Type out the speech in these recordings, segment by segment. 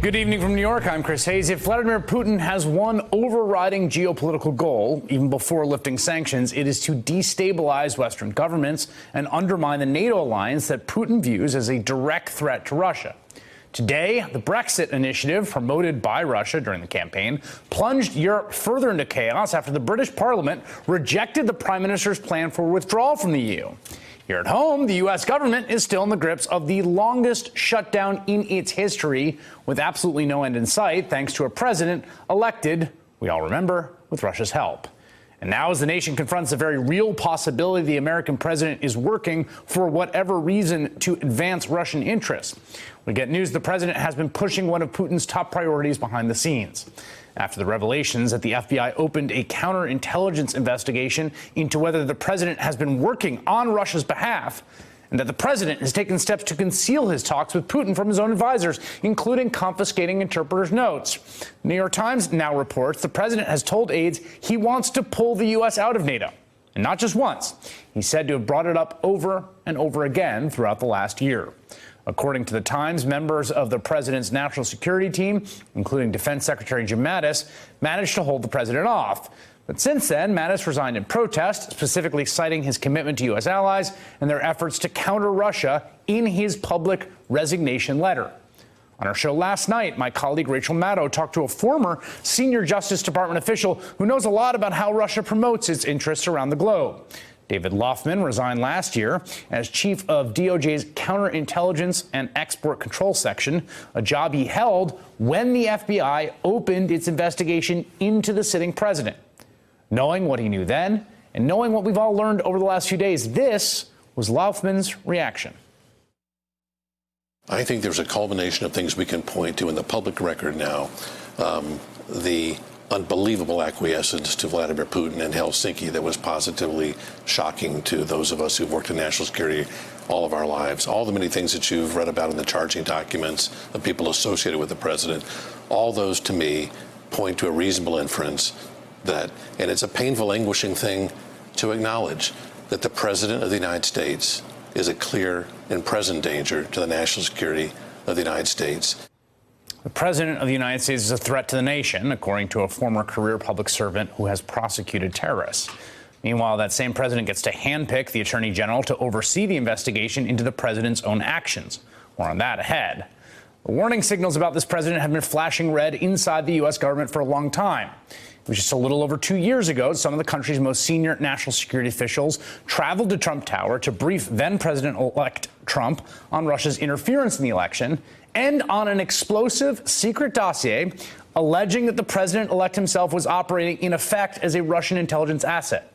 Good evening from New York. I'm Chris Hayes. If Vladimir Putin has one overriding geopolitical goal, even before lifting sanctions, it is to destabilize Western governments and undermine the NATO alliance that Putin views as a direct threat to Russia. Today, the Brexit initiative, promoted by Russia during the campaign, plunged Europe further into chaos after the British Parliament rejected the Prime Minister's plan for withdrawal from the EU. Here at home, the U.S. government is still in the grips of the longest shutdown in its history, with absolutely no end in sight, thanks to a president elected, we all remember, with Russia's help. And now, as the nation confronts the very real possibility the American president is working for whatever reason to advance Russian interests, we get news the president has been pushing one of Putin's top priorities behind the scenes. After the revelations that the FBI opened a counterintelligence investigation into whether the president has been working on Russia's behalf, and that the president has taken steps to conceal his talks with Putin from his own advisors, including confiscating interpreters' notes. The New York Times now reports the president has told aides he wants to pull the U.S. out of NATO. And not just once. He's said to have brought it up over and over again throughout the last year. According to the Times, members of the president's national security team, including Defense Secretary Jim Mattis, managed to hold the president off. But since then, Mattis resigned in protest, specifically citing his commitment to U.S. allies and their efforts to counter Russia in his public resignation letter. On our show last night, my colleague Rachel Maddow talked to a former senior Justice Department official who knows a lot about how Russia promotes its interests around the globe. David Laufman resigned last year as chief of DOJ's Counterintelligence and Export Control Section, a job he held when the FBI opened its investigation into the sitting president. Knowing what he knew then and knowing what we've all learned over the last few days, this was Laufman's reaction. I think there's a culmination of things we can point to in the public record now. The unbelievable acquiescence to Vladimir Putin in Helsinki that was positively shocking to those of us who've worked in national security all of our lives. All the many things that you've read about in the charging documents of people associated with the president, all those to me point to a reasonable inference that, and it's a painful, anguishing thing to acknowledge, that the president of the United States is a clear and present danger to the national security of the United States. The president of the United States is a threat to the nation, according to a former career public servant who has prosecuted terrorists. Meanwhile, that same president gets to handpick the attorney general to oversee the investigation into the president's own actions. More on that ahead. The warning signals about this president have been flashing red inside the U.S. government for a long time. It was just a little over 2 years ago, some of the country's most senior national security officials traveled to Trump Tower to brief then-President-elect Trump on Russia's interference in the election and on an explosive secret dossier alleging that the president-elect himself was operating in effect as a Russian intelligence asset.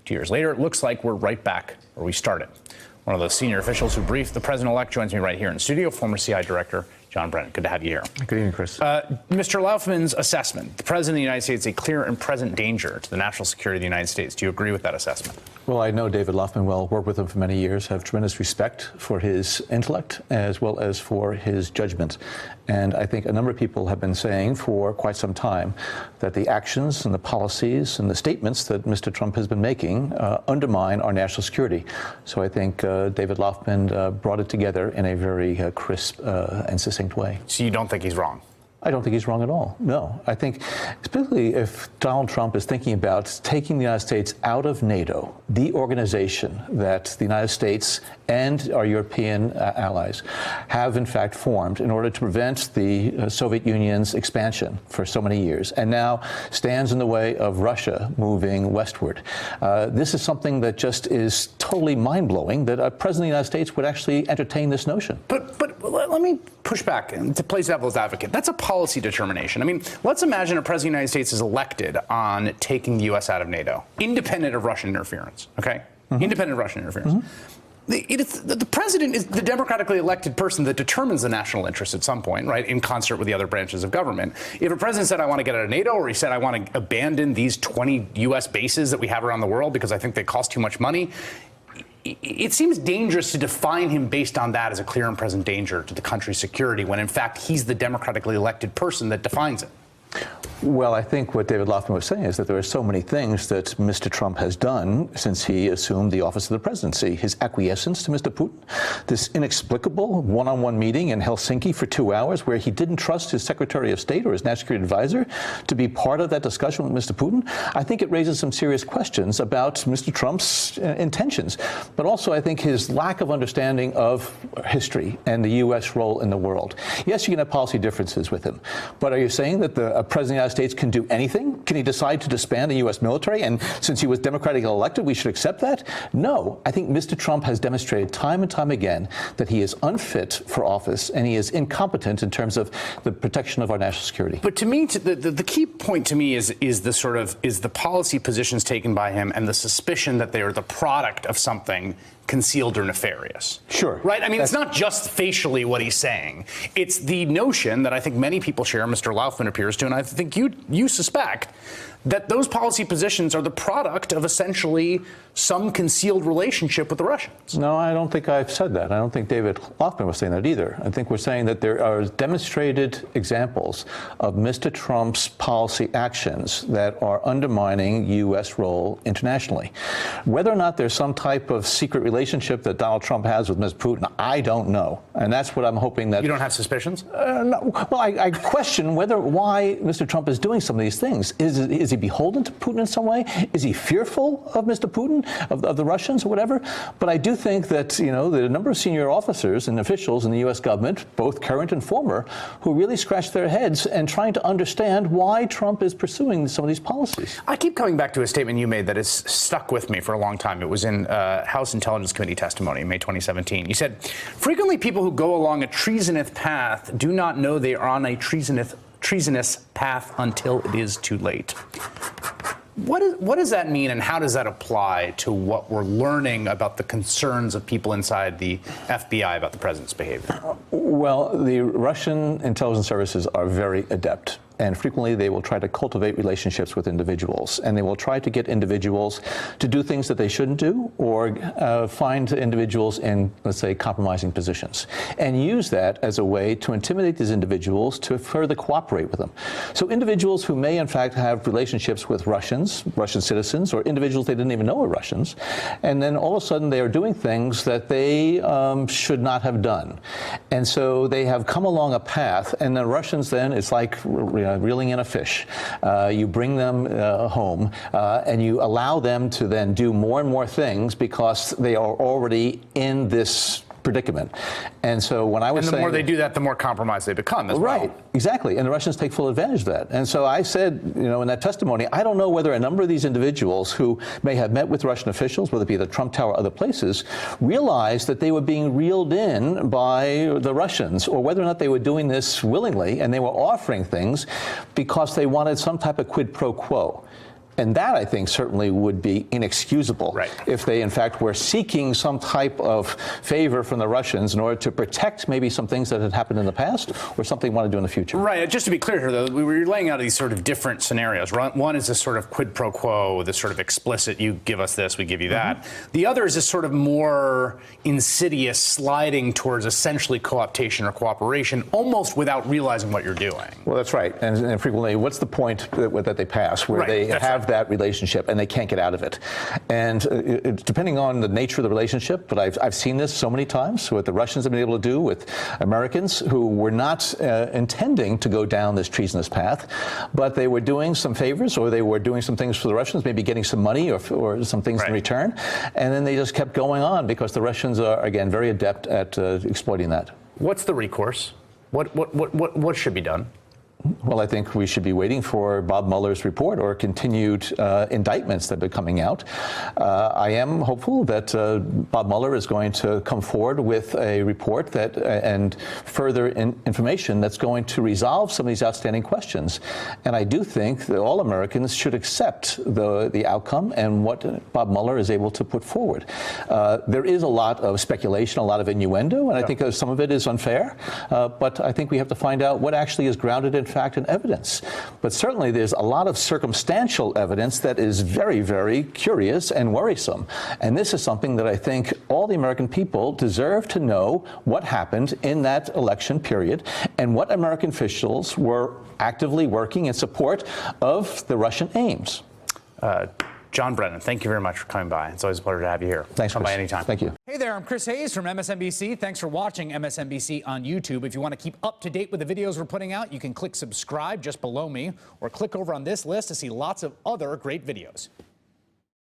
2 years later, it looks like we're right back where we started. One of those senior officials who briefed the president-elect joins me right here in studio, former CI Director John Brennan. Good to have you here. Good evening, Chris. Mr. Laufman's assessment, the president of the United States is a clear and present danger to the national security of the United States. Do you agree with that assessment? Well, I know David Laufman well, worked with him for many years, have tremendous respect for his intellect as well as for his judgment. And I think a number of people have been saying for quite some time that the actions and the policies and the statements that Mr. Trump has been making undermine our national security. So I think David Laufman brought it together in a very crisp and succinct way. So you don't think he's wrong? I don't think he's wrong at all. No. I think, especially if Donald Trump is thinking about taking the United States out of NATO, the organization that the United States and our European allies have, in fact, formed in order to prevent the Soviet Union's expansion for so many years, and now stands in the way of Russia moving westward. This is something that just is totally mind-blowing, that a president of the United States would actually entertain this notion. But let me push back and to play devil's advocate. That's a policy determination. I mean, let's imagine a president of the United States is elected on taking the U.S. out of NATO, independent of Russian interference, okay? Mm-hmm. Independent of Russian interference. Mm-hmm. The president is the democratically elected person that determines the national interest at some point, right, in concert with the other branches of government. If a president said, I want to get out of NATO, or he said, I want to abandon these 20 U.S. bases that we have around the world because I think they cost too much money, it seems dangerous to define him based on that as a clear and present danger to the country's security when, in fact, he's the democratically elected person that defines it. Well, I think what David Loftman was saying is that there are so many things that Mr. Trump has done since he assumed the office of the presidency. His acquiescence to Mr. Putin, this inexplicable one-on-one meeting in Helsinki for 2 hours where he didn't trust his Secretary of State or his National Security Advisor to be part of that discussion with Mr. Putin. I think it raises some serious questions about Mr. Trump's intentions, but also I think his lack of understanding of history and the U.S. role in the world. Yes, you can have policy differences with him, but are you saying that the President of the United States can do anything? Can he decide to disband the U.S. military? And since he was democratically elected, we should accept that? No. I think Mr. Trump has demonstrated time and time again that he is unfit for office and he is incompetent in terms of the protection of our national security. But to me, the key point to me is the policy positions taken by him and the suspicion that they are the product of something concealed or nefarious. Sure. Right? I mean, it's not just facially what he's saying. It's the notion that I think many people share, Mr. Loftman appears to, and I think you suspect, that those policy positions are the product of essentially some concealed relationship with the Russians. No, I don't think I've said that. I don't think David Loftman was saying that either. I think we're saying that there are demonstrated examples of Mr. Trump's policy actions that are undermining U.S. role internationally. Whether or not there's some type of secret relationship that Donald Trump has with Ms. Putin, I don't know. And that's what I'm hoping that... You don't have suspicions? No. Well, I question why Mr. Trump is doing some of these things. Is he beholden to Putin in some way? Is he fearful of Mr. Putin, of the Russians or whatever? But I do think that, you know, the number of senior officers and officials in the U.S. government, both current and former, who really scratch their heads and trying to understand why Trump is pursuing some of these policies. I keep coming back to a statement you made that has stuck with me for a long time. It was in House Intelligence Committee testimony in May 2017. You said, frequently people who go along a treasonous path do not know they are on a treasonous path until it is too late. What does that mean, and how does that apply to what we're learning about the concerns of people inside the FBI about the president's behavior? Well, the Russian intelligence services are very adept. And frequently they will try to cultivate relationships with individuals, and they will try to get individuals to do things that they shouldn't do, or find individuals in, let's say, compromising positions, and use that as a way to intimidate these individuals to further cooperate with them. So individuals who may in fact have relationships with Russian citizens, or individuals they didn't even know were Russians, and then all of a sudden they are doing things that they should not have done. And so they have come along a path, and the Russians then, it's like reeling in a fish. You bring them home, and you allow them to then do more and more things because they are already in this predicament. And so when I was saying... And the more they do that, the more compromised they become as well. Right, exactly. And the Russians take full advantage of that. And so I said, you know, in that testimony, I don't know whether a number of these individuals who may have met with Russian officials, whether it be the Trump Tower or other places, realized that they were being reeled in by the Russians, or whether or not they were doing this willingly and they were offering things because they wanted some type of quid pro quo. And that, I think, certainly would be inexcusable if they, in fact, were seeking some type of favor from the Russians in order to protect maybe some things that had happened in the past or something they want to do in the future. Right. Just to be clear here, though, we were laying out these sort of different scenarios. One is this sort of quid pro quo, this sort of explicit, you give us this, we give you that. The other is this sort of more insidious sliding towards essentially co-optation or cooperation, almost without realizing what you're doing. Well, that's right. And frequently, what's the point that they pass where they have that relationship and they can't get out of it? And depending on the nature of the relationship, but I've seen this so many times, what the Russians have been able to do with Americans who were not intending to go down this treasonous path, but they were doing some favors, or they were doing some things for the Russians, maybe getting some money or some things in return, and then they just kept going on because the Russians are, again, very adept at exploiting that. What's the recourse? What should be done? Well, I think we should be waiting for Bob Mueller's report or continued indictments that have been coming out. I am hopeful that Bob Mueller is going to come forward with a report that and further information that's going to resolve some of these outstanding questions. And I do think that all Americans should accept the outcome and what Bob Mueller is able to put forward. There is a lot of speculation, a lot of innuendo, and I think some of it is unfair. But I think we have to find out what actually is grounded in hard fact and evidence. But certainly there's a lot of circumstantial evidence that is very, very curious and worrisome. And this is something that I think all the American people deserve to know what happened in that election period and what American officials were actively working in support of the Russian aims. John Brennan, thank you very much for coming by. It's always a pleasure to have you here. Thanks, Come Chris. by anytime. Thank you. Hey there, I'm Chris Hayes from MSNBC. Thanks for watching MSNBC on YouTube. If you want to keep up to date with the videos we're putting out, you can click subscribe just below me or click over on this list to see lots of other great videos.